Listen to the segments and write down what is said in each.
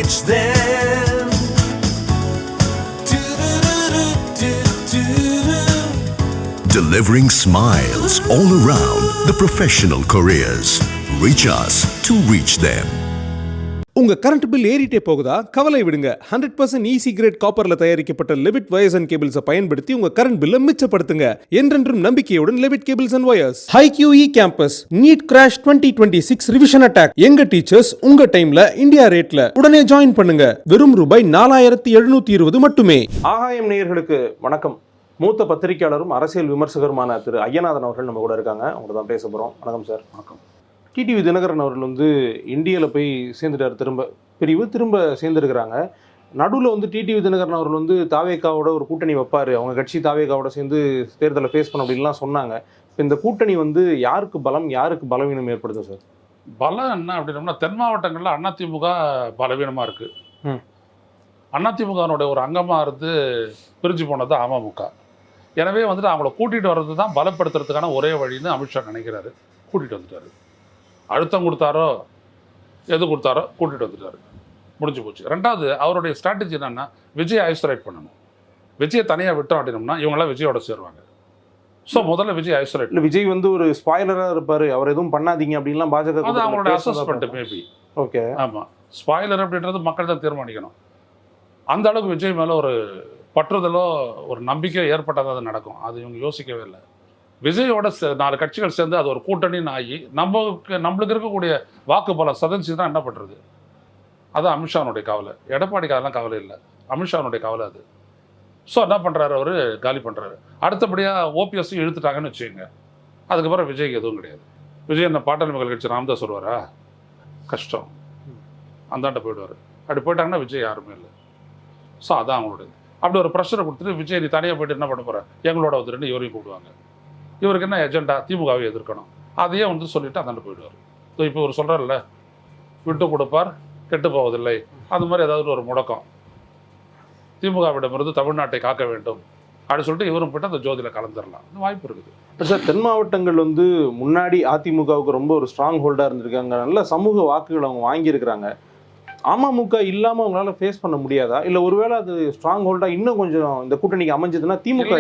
reach them. Delivering smiles all around the professional careers. Reach us to reach them. உங்க current bill ஏறிட்டே போகுதா? கவலை விடுங்க. 100% easy great காப்பர்ல தயாரிக்கப்பட்ட லெவிட் வயர்ஸ் அண்ட் கேபிள்ஸை பயன்படுத்தி உங்க கரண்ட் பில்லை மிச்சப்படுத்துங்க. என்றென்றும் நம்பிக்கையுடன் Levit cables and wires. HiQE campus NEET crash 2026 revision attack. எங்க டீச்சர்ஸ் உங்க டைம்ல இந்தியா ரேட்ல. உடனே ஜாயின் பண்ணுங்க. வெறும் ரூபாய் 4720 மட்டுமே. ஆகாயம் நேயர்களுக்கு வணக்கம். மூத்த பத்திரிகையாளரும் அரசியல் விமர்சகருமான திரு ஐயநாதன் அவர்கள் நம்ம கூட இருக்காங்க. அவங்க தான் பேச போறோம். வணக்கம் சார். வணக்கம். டிடிவி தினகரன் அவர்கள் இந்தியாவில் போய் சேர்ந்துட்டார். திரும்ப சேர்ந்துருக்கிறாங்க. நடுவில் டிடிவி தினகரன் அவர்கள் தாவேகாவோட ஒரு கூட்டணி வைப்பார், அவங்க கட்சி தாவேகாவோட சேர்ந்து தேர்தலை ஃபேஸ் பண்ண அப்படின்லாம் சொன்னாங்க. இப்போ இந்த கூட்டணி யாருக்கு பலம் யாருக்கு பலவீனம் ஏற்படுது சார்? பலம் என்ன அப்படின்னா, தென் மாவட்டங்களில் அதிமுக பலவீனமாக இருக்குது. அதிமுகனுடைய ஒரு அங்கமாக இருந்து பிரிஞ்சு போனது அமமுக. எனவே அவங்கள கூட்டிகிட்டு வர்றது தான் பலப்படுத்துறதுக்கான ஒரே வழின்னு அமித்ஷா நினைக்கிறாரு. கூட்டிகிட்டு வந்துட்டார். அழுத்தம் கொடுத்தாரோ எது கொடுத்தாரோ கூட்டிகிட்டு வந்துட்டார். முடிஞ்சு போச்சு. ரெண்டாவது, அவருடைய ஸ்ட்ராட்டஜி என்னென்னா, விஜய் ஐசோலேட் பண்ணணும். விஜயை தனியாக விட்டோம் அப்படின்னோம்னா இவங்களாம் விஜயோட சேருவாங்க. ஸோ முதல்ல விஜய் ஐசோலேட். இல்லை, விஜய் ஒரு ஸ்பாய்லராக இருப்பார், அவர் எதுவும் பண்ணாதீங்க அப்படின்லாம் பாஜக அது அவங்களோட அசஸ்மெண்ட் மேபி. ஓகே, ஆமாம். ஸ்பாய்லர் அப்படின்றது மக்கள் தான் தீர்மானிக்கணும். அந்த அளவுக்கு விஜய் மேலே ஒரு பற்றுதலோ ஒரு நம்பிக்கையோ ஏற்பட்டால் அது நடக்கும். அது இவங்க யோசிக்கவே இல்லை. விஜயோட 4 கட்சிகள் சேர்ந்து அது ஒரு கூட்டணின்னு ஆகி நம்மளுக்கு இருக்கக்கூடிய வாக்கு பலம் சதன்சி தான் என்ன பண்ணுறது? அது அமித்ஷானுடைய கவலை. எடப்பாடிக்கு அதெல்லாம் கவலை இல்லை, அமித்ஷானுடைய கவலை அது. ஸோ என்ன பண்ணுறாரு, அவர் காலி பண்ணுறாரு. அடுத்தபடியாக ஓபிஎஸ்ஸும் இழுத்துட்டாங்கன்னு வச்சுக்கோங்க. அதுக்கப்புறம் விஜய்க்கு எதுவும் கிடையாது. விஜய் என்ன பாட்டாளி மக்கள் கட்சி ராமதாஸ் வருவாரா? கஷ்டம். அந்தாண்ட போயிடுவார். அப்படி போயிட்டாங்கன்னா விஜய் யாருமே இல்லை. ஸோ அதான் அவங்களுடைய. அப்படி ஒரு ப்ரெஷரை கொடுத்துட்டு விஜய் நீ தனியாக போயிட்டு என்ன பண்ண போகிற, எங்களோட வந்துட்டு இவரையும் கூப்பிடுவாங்க. இவருக்கு என்ன எஜெண்டா, திமுகவை எதிர்க்கணும். அதையே சொல்லிட்டு அந்தாண்டு போயிடுவார். ஸோ இப்போ ஒரு சொல்கிறார்ல, விட்டு கொடுப்பார் கெட்டு போவதில்லை, அது மாதிரி ஏதாவது ஒரு முடக்கம், திமுகவிடமிருந்து தமிழ்நாட்டை காக்க வேண்டும் அப்படின்னு சொல்லிட்டு இவரும் போய்ட்டு அந்த ஜோதியில் கலந்துடலாம். வாய்ப்பு இருக்குது. சார், தென் மாவட்டங்கள் முன்னாடி அதிமுகவுக்கு ரொம்ப ஒரு ஸ்ட்ராங் ஹோல்டாக இருந்திருக்காங்க. நல்ல சமூக வாக்குகள் அவங்க வாங்கியிருக்கிறாங்க. அமமுக இல்லாமல் அவங்களால ஃபேஸ் பண்ண முடியாதா? இல்லை ஒருவேளை அது ஸ்ட்ராங் ஹோல்டாக இன்னும் கொஞ்சம் இந்த கூட்டணிக்கு அமைஞ்சதுன்னா திமுக?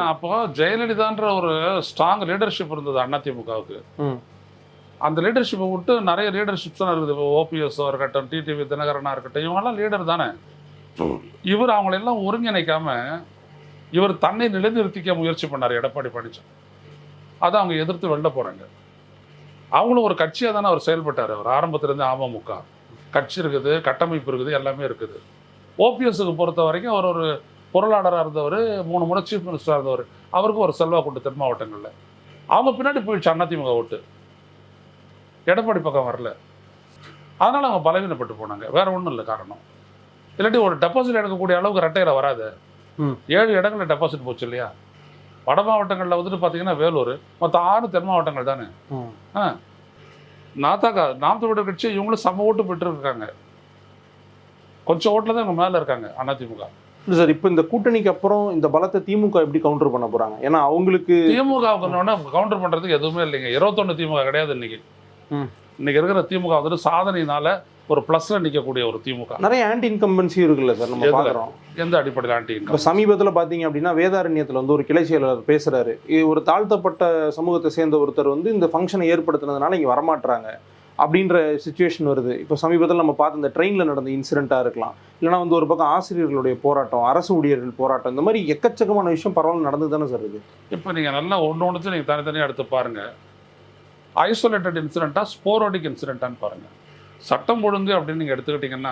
அப்போ ஜெயலலிதான்ற ஒரு ஸ்ட்ராங் லீடர்ஷிப் இருந்தது அதிமுகவுக்கு. அந்த லீடர்ஷிப்பை விட்டு நிறைய லீடர்ஷிப்ஸ் தான் இருக்குது. ஓபிஎஸ்ஸோ இருக்கட்டும், டிடிவி தினகரனாக இருக்கட்டும், இவங்கெல்லாம் லீடர் தானே. இவர் அவங்களெல்லாம் ஒருங்கிணைக்காம இவர் தன்னை நிலைநிறுத்திக்க முயற்சி பண்ணார் எடப்பாடி பழனிசாமி. அதை அவங்க எதிர்த்து வெளில போகிறாங்க. அவங்களும் ஒரு கட்சியாக தானே அவர் செயல்பட்டார். அவர் ஆரம்பத்திலேருந்து அமமுக கட்சி இருக்குது, கட்டமைப்பு இருக்குது, எல்லாமே இருக்குது. ஓபிஎஸ்ஸுக்கு பொறுத்த வரைக்கும் அவர் ஒரு பொருளாளராக இருந்தவர், 3 முறை சீஃப் மினிஸ்டராக இருந்தவர். அவருக்கு ஒரு செல்வா கொண்டு தென் மாவட்டங்களில் அவங்க பின்னாடி போயிடுச்சு அதிமுக ஓட்டு. எடப்பாடி பக்கம் வரல. அதனால் அவங்க பலவீனப்பட்டு போனாங்க. வேற ஒன்றும் இல்லை காரணம். இல்லாட்டி ஒரு டெபாசிட் எடுக்கக்கூடிய அளவுக்கு ரெட்டையில் வராது. 7 இடங்களில் டெபாசிட் போச்சு இல்லையா? வட மாவட்டங்களில் பார்த்தீங்கன்னா வேலூர், மொத்தம் 6 தென் மாவட்டங்கள் தானே. நாம் தமிழர் கட்சி இவங்களும் சம ஓட்டு பெற்றுருக்காங்க. கொஞ்சம் ஓட்டில் தான் இவங்க மேலே இருக்காங்க அதிமுக. இல்லை சார், இப்போ இந்த கூட்டணிக்கு அப்புறம் இந்த பலத்தை திமுக எப்படி கவுண்டர் பண்ண போகிறாங்க? ஏன்னா அவங்களுக்கு திமுக கவுண்டர் பண்ணுறதுக்கு எதுவுமே இல்லைங்க. 21 திமுக கிடையாது இன்னைக்கு. இன்னைக்கு இருக்கிற திமுக சாதனையினால ஒரு ப்ளஸ்ல நிற்கக்கூடிய ஒரு திமுக. நிறைய ஆன்டி இன்கம்பன்சி இருக்குல்ல சார், நம்ம பார்க்குறோம். எந்த அடிப்படையில் ஆன்டி இன்கம்? இப்போ சமீபத்தில் பார்த்தீங்க அப்படின்னா வேதாரண்யத்தில் ஒரு கிளை செயலாளர் பேசுகிறாரு. ஒரு தாழ்த்தப்பட்ட சமூகத்தை சேர்ந்த ஒருத்தர் இந்த ஃபங்க்ஷனை ஏற்படுத்தினதுனால இங்கே வரமாட்டுறாங்க அப்படின்ற சுச்சுவேஷன் வருது. இப்போ சமீபத்தில் நம்ம பார்த்து இந்த ட்ரெயினில் நடந்த இன்சிடெண்ட்டாக இருக்கலாம், இல்லைனா ஒரு பக்கம் ஆசிரியர்களுடைய போராட்டம், அரசு ஊழியர்கள் போராட்டம், இந்த மாதிரி எக்கச்சக்கமான விஷயம் பரவாயில்ல நடந்து தானே சார் இருக்குது. இப்போ நீங்கள் நல்லா ஒன்று நீங்கள் தனித்தனியாக எடுத்து பாருங்கள். ஐசோலேட்டட் இன்சிடெண்ட்டாக ஸ்போரோடிக் இன்சிடெண்ட்டான்னு பாருங்கள். சட்டம் ஒழுங்கு அப்படின்னு நீங்கள் எடுத்துக்கிட்டிங்கன்னா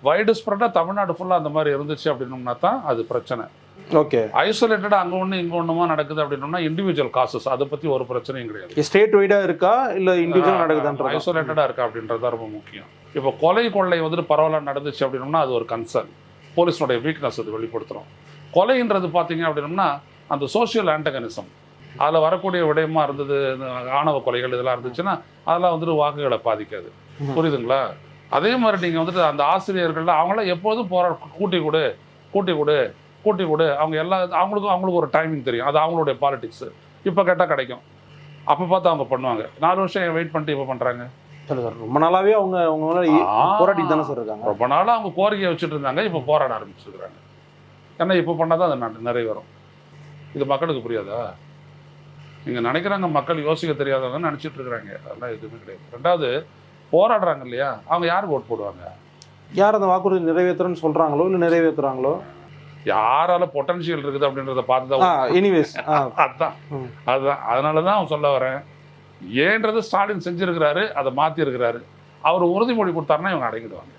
வைடு ஸ்ப்ரெட்டாக தமிழ்நாடு ஃபுல்லாக அந்த மாதிரி இருந்துச்சு அப்படின்னோம்னா தான் அது பிரச்சனை. ஓகே, ஐசோலேட்டடாக அங்கே ஒன்று இங்கே ஒன்றுமா நடக்குது அப்படின்னோம்னா இண்டிவிஜுவல் காசஸ், அதை பற்றி ஒரு பிரச்சனையும் கிடையாது. ஸ்டேட் வைடாக இருக்கா இல்லை இண்டிவிஜுவல் நடக்குதுன்ற ஐசோலேட்டடாக இருக்கா அப்படின்றது தான் ரொம்ப முக்கியம். இப்போ கொலை கொள்ளை பரவாயில்ல நடந்துச்சு அப்படின்னோம்னா அது ஒரு கன்சர்ன். போலீஸோடைய வீக்னஸ் அது வெளிப்படுத்துகிறோம். கொலைன்றது பார்த்தீங்க அப்படின்னோம்னா அந்த சோஷியல் ஆன்டகனிசம், அதில் வரக்கூடிய விடயமா இருந்தது. ஆணவ கொலைகள் இதெல்லாம் இருந்துச்சுன்னா அதெல்லாம் வாக்குகளை பாதிக்காது. புரியுதுங்களா? அதே மாதிரி நீங்கள் அந்த ஆசிரியர்கள் அவங்களாம் எப்போதும் கூட்டி கொடு அவங்க அவங்களுக்கு ஒரு டைமிங் தெரியும். அது அவங்களுடைய பாலிடிக்ஸு. இப்போ கேட்டால் கிடைக்கும், அப்போ பார்த்து அவங்க பண்ணுவாங்க. 4 வருஷம் வெயிட் பண்ணிட்டு இப்போ பண்ணுறாங்க. சரி சார், ரொம்ப நாளாவே அவங்க போராடிட்டு தானே சார் இருக்காங்க. ரொம்ப நாளாக அவங்க கோரிக்கையை வச்சுட்டு இருந்தாங்க, இப்போ போராட ஆரம்பிச்சிருக்கிறாங்க. ஏன்னா இப்போ பண்ணால் தான் அது நிறைவேறும். இது மக்களுக்கு புரியாதா? நீங்கள் நினைக்கிறாங்க மக்கள் யோசிக்க தெரியாதவங்க நினச்சிட்டு இருக்கிறாங்க. அதெல்லாம் எதுவுமே கிடையாது. ரெண்டாவது, போராடுறாங்க இல்லையா, அவங்க யாருக்கு ஓட் போடுவாங்க? யார் அந்த வாக்குறுதி நிறைவேற்றுறேன்னு சொல்கிறாங்களோ இல்லை நிறைவேற்றுறாங்களோ, யாரால பொட்டன்ஷியல் இருக்குது அப்படின்றத பார்த்து தான். எனிவேஸ் அதுதான் அதுதான் அதனால தான் அவன் சொல்ல வரேன். ஏன்றது ஸ்டாலின் செஞ்சிருக்கிறாரு, அதை மாற்றிருக்கிறாரு. அவர் உறுதிமொழி கொடுத்தாருன்னா இவங்க அடங்கிடுவாங்க.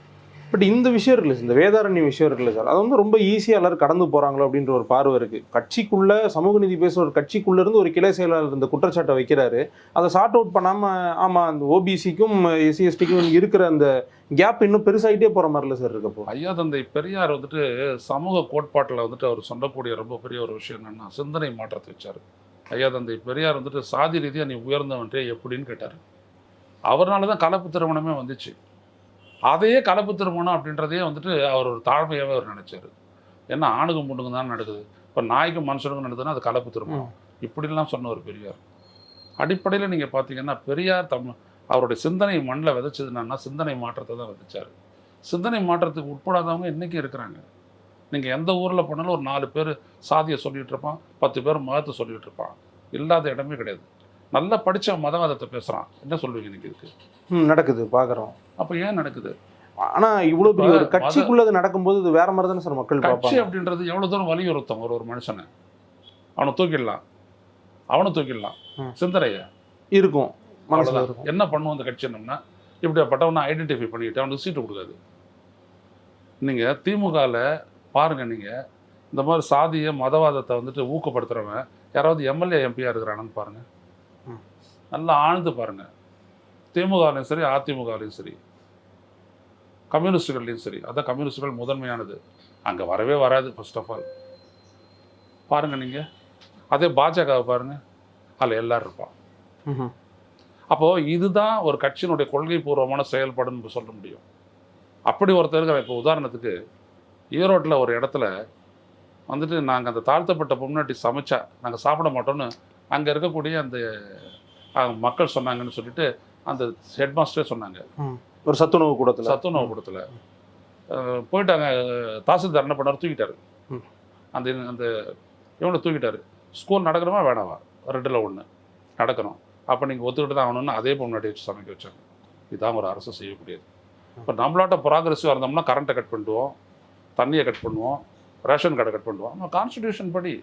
பட் இந்த விஷயம் இருக்குல்ல, இந்த வேதாரண்ய விஷயம் இருக்குல்ல சார், அது வந்து ரொம்ப ஈஸியாக எல்லாரும் கடந்து போகிறாங்களோ அப்படின்ற ஒரு பார்வை இருக்குது. கட்சிக்குள்ள சமூக நீதி பேசுகிற ஒரு கட்சிக்குள்ளேருந்து ஒரு கிளை செயலாளர் இந்த குற்றச்சாட்டை வைக்கிறாரு. அதை சார்ட் அவுட் பண்ணாமல், ஆமாம் அந்த ஓபிசிக்கும் எஸ்சிஎஸ்டிக்கும் இருக்கிற அந்த கேப் இன்னும் பெருசாகிட்டே போகிற மாதிரில சார் இருக்கப்போ. ஐயா தந்தை பெரியார் வந்துட்டு சமூக கோட்பாட்டில் வந்துட்டு அவர் சொல்லக்கூடிய ரொம்ப பெரிய ஒரு விஷயம் என்னென்னா சிந்தனை மாற்றத்தை வச்சார். ஐயா தந்தை பெரியார் வந்துட்டு சாதி ரீதியாக நீ உயர்ந்தவன்ட்டே எப்படின்னு கேட்டார். அவர்னால தான் கலப்பு திருமணமே வந்துச்சு. அதையே கலப்பு திருமணம் அப்படின்றதையே வந்துட்டு அவர் ஒரு தாழ்மையாகவே அவர் நினைச்சார். ஏன்னா ஆணுக்கும் பொண்ணுங்க தான் நடக்குது, இப்போ நாய்க்கும் மனுஷனுக்கும் நடக்குதுன்னா அது கலப்பு திருமணம், இப்படிலாம் சொன்ன ஒரு பெரியார். அடிப்படையில் நீங்கள் பார்த்தீங்கன்னா பெரியார் அவருடைய சிந்தனை மண்ணில் விதைச்சதுன்னா சிந்தனை மாற்றத்தை தான் விதைச்சார். சிந்தனை மாற்றத்துக்கு உட்படாதவங்க இன்றைக்கி இருக்கிறாங்க. நீங்கள் எந்த ஊரில் போனாலும் ஒரு 4 பேர் சாதியை சொல்லிகிட்டு இருப்பான், 10 பேர் மதத்தை சொல்லிகிட்டு இருப்பான். இல்லாத இடமே கிடையாது. நல்லா படித்த மதவாதத்தை பேசுகிறான். என்ன சொல்லுவீங்க இன்னைக்கு இதுக்கு? நடக்குது, பார்க்குறோம். அப்போ ஏன் நடக்குது? ஆனால் இவ்வளோ பெரிய ஒரு கட்சிக்குள்ளே அது நடக்கும்போது இது வேற மாதிரி தானே சார் மக்கள் கட்சி அப்படின்றது எவ்வளோ தூரம் வலியுறுத்தும் ஒரு மனுஷனை. அவனை தூக்கிடலாம் சிந்தனையை இருக்கும் மனசில் இருக்கும். என்ன பண்ணுவோம் அந்த கட்சி என்னம்னா, இப்படிப்பட்டவனை ஐடென்டிஃபை பண்ணிட்டு அவனுக்கு சீட்டு கொடுக்காது. நீங்கள் திமுகவில் பாருங்கள், நீங்கள் இந்த மாதிரி சாதிய மதவாதத்தை வந்துட்டு ஊக்கப்படுத்துகிறவன் யாராவது எம்எல்ஏ எம்பியாக இருக்கிறானு பாருங்கள். நல்லா ஆழ்ந்து பாருங்கள். திமுகலையும் சரி, அதிமுகலையும் சரி, கம்யூனிஸ்டுகள்லையும் சரி. அதான் கம்யூனிஸ்டுகள் முதன்மையானது, அங்கே வரவே வராது ஃபர்ஸ்ட் ஆஃப் ஆல். பாருங்கள் நீங்கள். அதே பாஜகவை பாருங்கள், அதில் எல்லோரும் இருப்பான். அப்போது இதுதான் ஒரு கட்சியினுடைய கொள்கை பூர்வமான செயல்பாடுன்னு சொல்ல முடியும். அப்படி ஒருத்தர் இருக்கிற. இப்போ உதாரணத்துக்கு ஈரோட்டில் ஒரு இடத்துல வந்துட்டு நாங்கள் அந்த தாழ்த்தப்பட்ட பொம்னாட்டி சமைச்சா நாங்கள் சாப்பிட மாட்டோம்னு அங்கே இருக்கக்கூடிய அந்த மக்கள் சொன்னாங்கன்னு சொல்லிட்டு அந்த ஹெட் மாஸ்டரே சொன்னாங்க. ஒரு சத்துணவு கூடத்தில் போயிட்டாங்க. தாசில்தார் என்ன பண்ணார், தூக்கிட்டாரு. அந்த இவனை தூக்கிட்டாரு. ஸ்கூல் நடக்கணுமா வேணாவா, 2ல் 1 நடக்கணும். அப்போ நீங்கள் ஒத்துக்கிட்டு தான் ஆகணும்னு அதே பொம்னாட்டி வச்சு சமைக்க வச்சாங்க. இதுதான் ஒரு அரசு செய்யக்கூடியது. இப்போ நம்மளாட்ட ப்ராக்ரெசிவாக இருந்தோம்னா கரண்ட்டை கட் பண்ணிடுவோம், தண்ணியை கட் பண்ணுவோம், ரேஷன் கார்டை கட் பண்ணுவோம். நம்ம கான்ஸ்டிடியூஷன் படி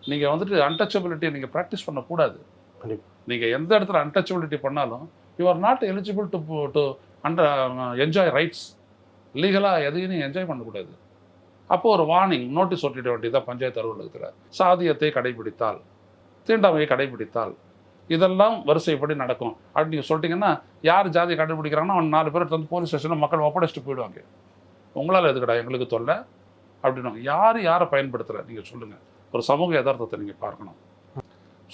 நீங்கள் வந்துட்டு அன்டச்சபிலிட்டியை நீங்கள் ப்ராக்டிஸ் பண்ணக்கூடாது. நீங்கள் எந்த இடத்துல அன்டச்சபிலிட்டி பண்ணாலும் you are not eligible to enjoy rights. லீகலாக எதையும் நீங்கள் என்ஜாய் பண்ணக்கூடாது. அப்போது ஒரு வார்னிங் நோட்டீஸ் ஒட்டிட வேண்டியதான் பஞ்சாயத்து அலுவலகத்தில். சாதியத்தை கடைபிடித்தால், தீண்டாமையை கடைபிடித்தால் இதெல்லாம் வரிசைப்படி நடக்கும் அப்படின்னு நீங்கள் சொல்லிட்டீங்கன்னா, யார் ஜாதியை கடைபிடிக்கிறாங்கன்னா அவன் 4 பேர் வந்து போலீஸ் ஸ்டேஷனில் மக்கள் ஒப்படைச்சிட்டு போயிடுவாங்க. உங்களால் எதுக்கடா எங்களுக்கு தொல்லை அப்படின்னு. யாரை பயன்படுத்துகிற நீங்கள் சொல்லுங்கள். ஒரு சமூக யதார்த்தத்தை நீங்கள் பார்க்கணும்.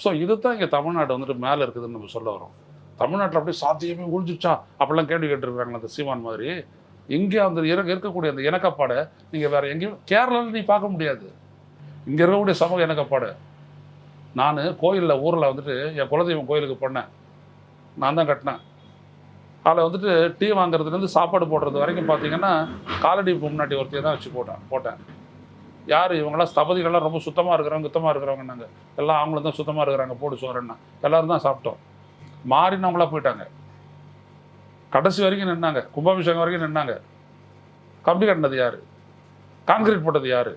ஸோ இது தான் இங்கே தமிழ்நாடு வந்துட்டு மேலே இருக்குதுன்னு நம்ம சொல்ல வரோம். தமிழ்நாட்டில் அப்படியே சாத்தியமே ஒழிஞ்சிச்சா அப்படிலாம் கேள்வி கேட்டுருக்காங்க அந்த சீமான் மாதிரி. இங்கே அந்த இருக்கக்கூடிய அந்த இணக்கப்பாடை நீங்கள் வேறு எங்கேயும் கேரளாவில் நீ பார்க்க முடியாது. இங்கே இருக்கக்கூடிய சமூக இணக்கப்பாடு. நான் கோயிலில் ஊரில் வந்துட்டு என் குலதெய்வம் கோயிலுக்கு போனேன், நான் தான் கட்டினேன். அதில் வந்துட்டு டீ வாங்குறதுலேருந்து சாப்பாடு போடுறது வரைக்கும் பார்த்தீங்கன்னா காலடி முன்னாடி ஒருத்தையை தான் வச்சு போட்டேன். யார் இவங்களாம் ஸ்தபதிகள்லாம் ரொம்ப சுத்தமாக இருக்கிறவங்கன்னாங்க. எல்லாம் அவங்களும் தான் சுத்தமாக இருக்கிறாங்க, போடு சோறன்னா எல்லோரும் தான் சாப்பிட்டோம். மாறினவங்களாக போயிட்டாங்க. கடைசி வரைக்கும் நின்னாங்க, கும்பாபிஷேகம் வரைக்கும் நின்னாங்க. கம்பி கட்டினது யார், கான்கிரீட் போட்டது யார்?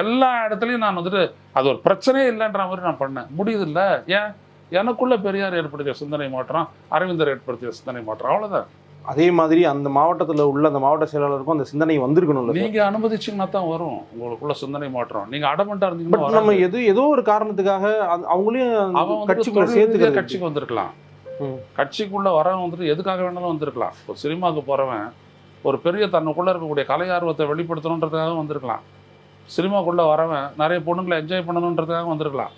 எல்லா இடத்துலையும் நான் வந்துட்டு அது ஒரு பிரச்சனையே இல்லைன்ற மாதிரி நான் பண்ணேன். முடியுது இல்லை. ஏன்? எனக்குள்ள பெரியார் ஏற்படுத்திய சிந்தனை மாற்றம், அரவிந்தர் ஏற்படுத்திய சிந்தனை மாற்றம், அவ்வளோதான். அதே மாதிரி அந்த மாவட்டத்தில் உள்ள அந்த மாவட்ட செயலாளருக்கும் அந்த சிந்தனை வந்திருக்கணும். நீங்கள் அனுமதிச்சிங்கன்னா தான் வரும் உங்களுக்குள்ள சிந்தனை மாற்றம். நீங்கள் அடமெண்ட்டாக இருந்தீங்கன்னா நம்ம ஏதோ ஒரு காரணத்துக்காக அவங்களையும் கட்சிக்குள்ள சேர்த்து கட்சிக்கு வந்திருக்கலாம். கட்சிக்குள்ளே வரவன் வந்துட்டு எதுக்காக வேணாலும் வந்திருக்கலாம். ஒரு சினிமாவுக்கு போகிறவன் ஒரு பெரிய தன்னுக்குள்ளே இருக்கக்கூடிய கலை ஆர்வத்தை வெளிப்படுத்தணுன்றதுக்காக வந்திருக்கலாம். சினிமாக்குள்ளே வரவன் நிறைய பொண்ணுங்களை என்ஜாய் பண்ணணுன்றதுக்காக வந்திருக்கலாம்.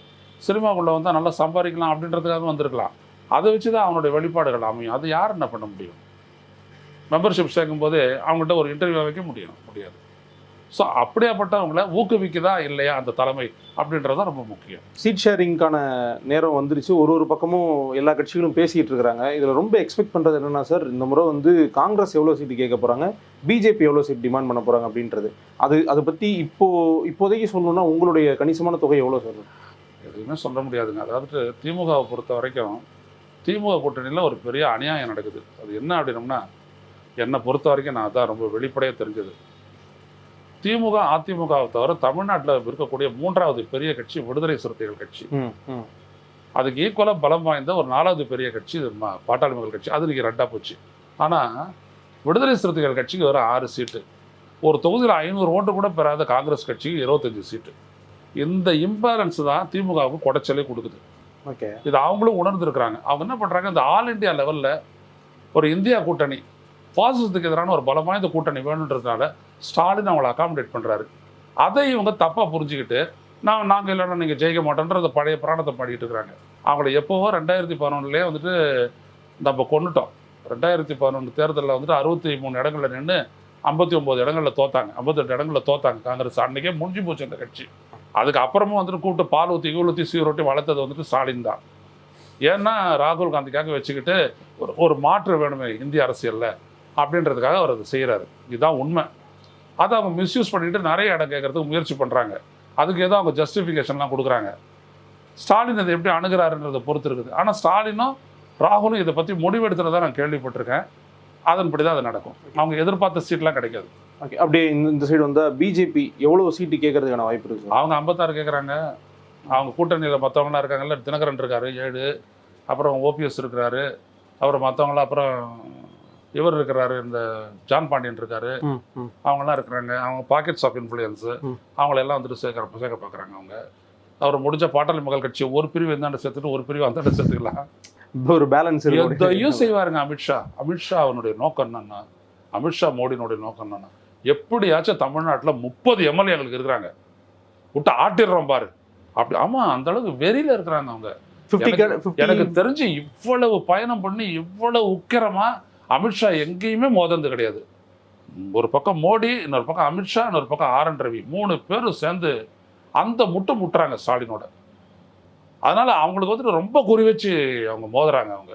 சினிமாக்குள்ளே வந்தால் நல்லா சம்பாதிக்கலாம் அப்படின்றதுக்காக வந்திருக்கலாம். அதை வச்சு தான் அவனுடைய வெளிப்பாடுகள் அமையும். அது யார் என்ன பண்ண முடியும்? மெம்பர்ஷிப் சேர்க்கும் போதே அவங்கள்ட்ட ஒரு இன்டர்வியூ வைக்க முடியாது. ஸோ அப்படியாப்பட்டவங்கள ஊக்குவிக்குதா இல்லையா அந்த தலைமை அப்படின்றது தான் ரொம்ப முக்கியம். சீட் ஷேரிங்கான நேரம் வந்துருச்சு. ஒரு பக்கமும் எல்லா கட்சிகளும் பேசிகிட்டு இருக்கிறாங்க. இதில் ரொம்ப எக்ஸ்பெக்ட் பண்ணுறது என்னென்னா சார், இந்த முறை வந்து காங்கிரஸ் எவ்வளோ சீட்டு கேட்க போகிறாங்க, பிஜேபி எவ்வளோ சீட் டிமாண்ட் பண்ண போகிறாங்க அப்படின்றது. அதை பற்றி இப்போதைக்கு சொல்லணும்னா உங்களுடைய கணிசமான தொகை எவ்வளோ சொல்லணும்? எதுவுமே சொல்ல முடியாதுங்க. அதாவது திமுகவை பொறுத்த வரைக்கும் திமுக கூட்டணியில் ஒரு பெரிய அநியாயம் நடக்குது. அது என்ன அப்படின்னோம்னா, என்னை பொறுத்த வரைக்கும் நான் அதான் ரொம்ப வெளிப்படையாக தெரிஞ்சது. திமுக அதிமுகவை தவிர தமிழ்நாட்டில் இருக்கக்கூடிய 3வது பெரிய கட்சி விடுதலை சிறுத்தைகள் கட்சி. அதுக்கு ஈக்குவலாக பலம் வாய்ந்த ஒரு 4வது பெரிய கட்சி பாட்டாளி மக்கள் கட்சி. அது இன்னைக்கு 2ஆக போச்சு. ஆனால் விடுதலை சிறுத்தைகள் கட்சிக்கு வர 6 சீட்டு, ஒரு தொகுதியில் 500 ஓட்டு கூட பெறாத காங்கிரஸ் கட்சிக்கு 25 சீட்டு. இந்த இம்பேலன்ஸ் தான் திமுகவுக்கு குடைச்சலே கொடுக்குது. ஓகே, இது அவங்களும் உணர்ந்துருக்குறாங்க. அவங்க என்ன பண்ணுறாங்க, இந்த ஆல் இண்டியா லெவலில் ஒரு இந்தியா கூட்டணி, பாசிசத்துக்கு எதிரான ஒரு பலமாய்ந்த கூட்டணி வேணுன்றதுனால ஸ்டாலின் அவங்களை அகாமடேட் பண்ணுறாரு. அதை இவங்க தப்பாக புரிஞ்சுக்கிட்டு நாங்கள் இல்லைன்னா நீங்கள் ஜெயிக்க மாட்டோன்ற பழைய பிராணத்தை பாடிட்டு இருக்கிறாங்க. அவங்கள எப்போவோ 2011 வந்துட்டு நம்ம கொண்டுட்டோம். 2011 தேர்தலில் வந்துட்டு 63 இடங்களில் நின்று 59 இடங்களில் தோத்தாங்க, 58 இடங்களில் தோத்தாங்க காங்கிரஸ். அன்றைக்கே முடிஞ்சு போச்சு அந்த கட்சி. அதுக்கு அப்புறமும் வந்துட்டு கூப்பிட்டு பால் ஊற்றி ஊற்றி சீரோட்டி வளர்த்தது வந்துட்டு ஸ்டாலின் தான். ஏன்னா ராகுல் காந்திக்காக வச்சுக்கிட்டு ஒரு மாற்று வேணுமே இந்திய அரசியலில் அப்படின்றதுக்காக அவர் அதை செய்கிறாரு. இதுதான் உண்மை. அதை அவங்க மிஸ்யூஸ் பண்ணிட்டு நிறைய இடம் கேட்கறதுக்கு முயற்சி பண்ணுறாங்க. அதுக்கு ஏதோ அவங்க ஜஸ்டிஃபிகேஷன்லாம் கொடுக்குறாங்க. ஸ்டாலின் இதை எப்படி அணுகிறாருன்றதை பொறுத்து இருக்குது. ஆனால் ஸ்டாலினும் ராகுலும் இதை பற்றி முடிவெடுத்துறதா நான் கேள்விப்பட்டிருக்கேன். அதன்படி தான் அது நடக்கும். அவங்க எதிர்பார்த்த சீட்லாம் கிடைக்காது. ஓகே, அப்படியே இந்த சைடு வந்தால் பிஜேபி எவ்வளோ சீட்டு கேட்கறதுக்கான வாய்ப்பு இருக்குது? அவங்க 56 கேட்குறாங்க. அவங்க கூட்டணியில் மற்றவங்களாம் இருக்காங்கல்ல, தினகரன் இருக்காரு 7, அப்புறம் ஓபிஎஸ் இருக்கிறாரு, அப்புறம் மற்றவங்களாம், அப்புறம் இவர் இருக்கிறாரு, இந்த ஜான் பாண்டியன் இருக்காரு, அவங்கெல்லாம் இருக்கிறாங்க. அவங்க பாக்கெட்ஸ் ஆஃப் இன்ஃப்ளூயன்ஸு, அவங்களெல்லாம் வந்துட்டு சேர்க்க பார்க்குறாங்க. அவங்க அவர் முடிஞ்ச பாட்டாளி மக்கள் கட்சி ஒரு பிரிவு எந்தாண்ட சேர்த்துட்டு ஒரு பிரிவு அந்தாண்ட சேர்த்துக்கலாம். ஒரு பேலன்ஸ் எதையும் செய்வாருங்க அமித்ஷா. அமித்ஷா அவனுடைய நோக்கம் என்னன்னா, அமித்ஷா மோடியினுடைய நோக்கம் என்னன்னா, எப்படியாச்சும் தமிழ்நாட்டில் 30 எம்எல்ஏங்களுக்கு இருக்கிறாங்க, விட்டு ஆட்டிடுறோம் பாரு அப்படி. ஆமாம், அந்த அளவுக்கு வெறியில் இருக்கிறாங்க அவங்க. எனக்கு தெரிஞ்சு இவ்வளவு பயணம் பண்ணி இவ்வளவு உக்கிரமா அமித்ஷா எங்கேயுமே மோதந்து கிடையாது. ஒரு பக்கம் மோடி, இன்னொரு பக்கம் அமித்ஷா, இன்னொரு பக்கம் ஆர்.என். ரவி, 3 பேரும் சேர்ந்து அந்த முட்டுறாங்க ஸ்டாலினோட. அதனால அவங்களுக்கு வந்துட்டு ரொம்ப குறி வச்சு அவங்க மோதுறாங்க. அவங்க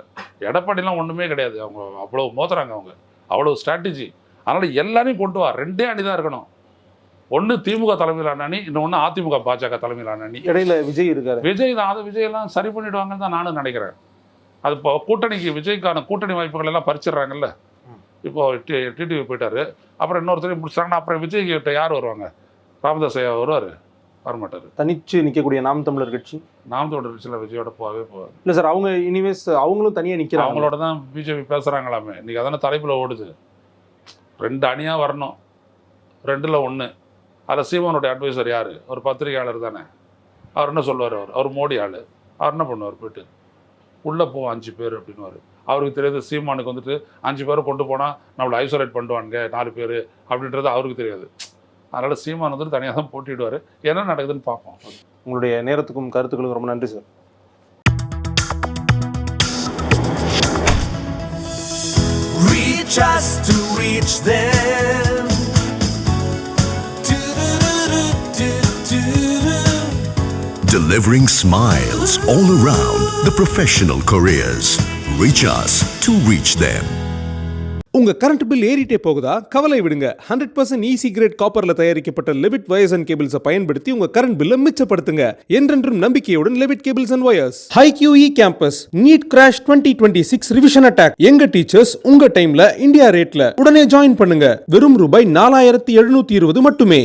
எடப்பாடிலாம் ஒன்றுமே கிடையாது, அவங்க அவ்வளோ மோதுறாங்க, அவங்க அவ்வளோ ஸ்ட்ராட்டஜி. அதனால எல்லாரையும் கொண்டு வா, 2 அணி தான் இருக்கணும். ஒன்று திமுக தலைமையிலான அணி, இன்னொன்று அதிமுக பாஜக தலைமையிலான அணி. இடையில விஜய் இருக்காரு. விஜய் தான், அதை விஜயெல்லாம் சரி பண்ணிடுவாங்கன்னு தான் நானும் நினைக்கிறேன். அது இப்போ கூட்டணிக்கு விஜய்க்கான கூட்டணி வாய்ப்புகள் எல்லாம் பறிச்சிடுறாங்கல்ல. இப்போ டிடிவி போயிட்டாரு, அப்புறம் இன்னொருத்தரையும் முடிச்சாங்கன்னா அப்புறம் விஜய் கிட்ட யார் வருவாங்க? ராமதாஸ் ஐயா வருவார்? வரமாட்டார். தனிச்சு நிற்கக்கூடிய நாம் தமிழர் கட்சி, நாம் தமிழர் கட்சியில் விஜயோட போகவே போவார். இல்லை சார், அவங்க இனிவேஸ் அவங்களும் தனியாக நிற்கிறாங்க. அவங்களோட தான் பிஜேபி பேசுகிறாங்களாமே. இன்றைக்கி அதான தலைப்பில் ஓடுது. 2 அணியாக வரணும், 2ல் 1. அதில் சீமானுடைய அட்வைசர் யார்? ஒரு பத்திரிகையாளர் தானே. அவர் என்ன சொல்லுவார்? அவர் மோடி ஆள். அவர் என்ன பண்ணுவார்? போயிட்டு உள்ளே போவோம் 5 பேர் அப்படின்னுவார். அவருக்கு தெரியாது சீமானுக்கு வந்துட்டு 5 பேரை கொண்டு போனால் நம்மளை ஐசோலேட் பண்ணுவானுங்க 4 பேர் அப்படின்றது அவருக்கு தெரியாது. அதனால் சீமான் வந்துட்டு தனியாக தான் போட்டிடுவார். என்ன நடக்குதுன்னு பார்ப்போம். உங்களுடைய நேரத்துக்கும் கருத்துக்களுக்கும் ரொம்ப நன்றி sir. Reach us to reach them. Delivering smiles all around the professional careers. Reach us to reach them. உங்க கரண்ட் பில் ஏறிட்டே போகுதா? கவலை விடுங்க. 100% ஈஸி கிரேட் காப்பர்ல தயாரிக்கப்பட்ட லெவிட் வயர்ஸ் அண்ட் கேபிள்ஸை பயன்படுத்தி உங்க கரண்ட் பில்லை மிச்சப்படுத்துங்க. என்றென்றும் நம்பிக்கையுடன் Levit cables and wires. Hi QE campus NEET crash 2026 revision attack. எங்க டீச்சர்ஸ் உங்க டைம்ல இந்தியா ரேட்ல. உடனே ஜாயின் பண்ணுங்க. வெறும் ரூபாய் 4720 மட்டுமே.